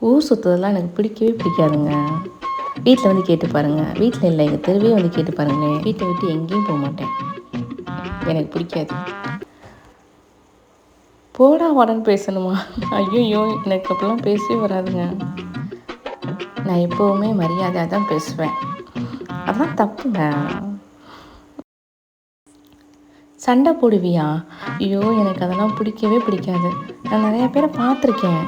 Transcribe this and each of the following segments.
ஊர் சுற்றுறதெல்லாம் எனக்கு பிடிக்கவே பிடிக்காதுங்க. வீட்டில் வந்து கேட்டு பாருங்கள். வீட்டில் இல்லை, எங்கள் தெருவே வந்து கேட்டு பாருங்களேன். வீட்டை விட்டு எங்கேயும் போக மாட்டேன். எனக்கு பிடிக்காது. போடா வாடன்னு பேசணுமா? ஐயோ, எனக்கு அப்படிலாம் பேசவே வராதுங்க. நான் எப்போவுமே மரியாதையாக தான் பேசுவேன். அதெல்லாம் தப்புங்க. சண்டை போடுவியா? ஐயோ, எனக்கு அதெல்லாம் பிடிக்கவே பிடிக்காது. நான் நிறையா பேரை பார்த்துருக்கேன்.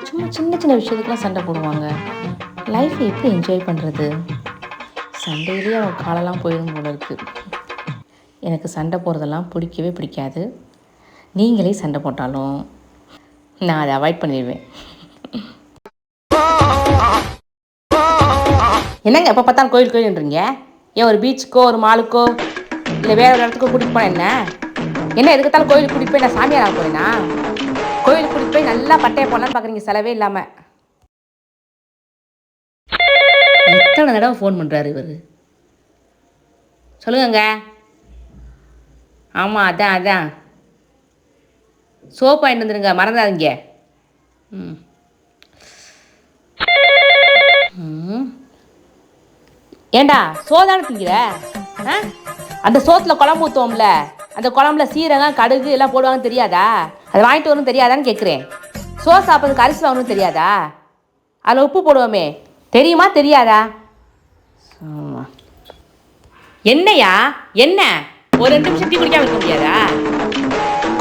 சும்மா சின்ன சின்ன விஷயத்துக்குலாம் சண்டை போடுவாங்க. லைஃப்பை எப்படி என்ஜாய் பண்ணுறது? சண்டையிலேயே அவன் காலெல்லாம் போயிடும் போல இருக்குது. எனக்கு சண்டை போடுறதெல்லாம் பிடிக்கவே பிடிக்காது. நீங்களே சண்டை போட்டாலும் நான் அதை அவாய்ட் பண்ணிடுவேன். என்னங்க எப்போ பார்த்தாலும் கோயில் கோயில்ன்றீங்க? ஏன் ஒரு பீச்சுக்கோ ஒரு மாலுக்கோ இல்லை வேற ஒரு இடத்துக்கோ கூட்டிகிட்டு போனேன் என்ன எதுக்கத்தாலும் கோயிலுக்கு கூட்டிகிட்டு போய் நான் சாமியார் ஆக போறேன்னா? கோயிலுக்கு கூட்டிகிட்டு போய் நல்லா பட்டையை போடலான்னு பார்க்குறீங்க, செலவே இல்லாமல். எத்தனை தடவை ஃபோன் பண்ணுறாரு இவர்? சொல்லுங்கங்க. ஆமாம், அதான் சோப்பு வாங்கிட்டு வந்துடுங்க, மறந்துடாதீங்க. ஏண்டா சோதான திங்கிற? அந்த சோத்தில் குழம்பு ஊற்றுவோம்ல, அந்த குழம்புல சீரகம் கடுகு எல்லாம் போடுவாங்கன்னு தெரியாதா? அதை வாங்கிட்டு வரணும் தெரியாதான்னு கேட்குறேன். சோ சாப்பிட்றதுக்கு அரிசி வாங்கணும்னு தெரியாதா? அதில் உப்பு போடுவோமே, தெரியுமா தெரியாதா? என்னையா என்ன ஒரு 2 நிமிஷம் டீ குடிக்காம இருக்க முடியாதா?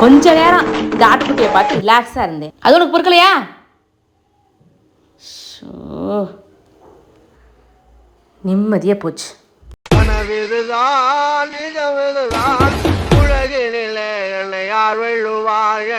கொஞ்ச நேரம் இந்த ஆட்டுக்குட்டியை பார்த்து ரிலாக்ஸாக இருந்தேன். அது உனக்கு பொறுக்கலையா? நிம்மதியாக போச்சு. உலகினிலே யார் வெல்லுவார்கள்?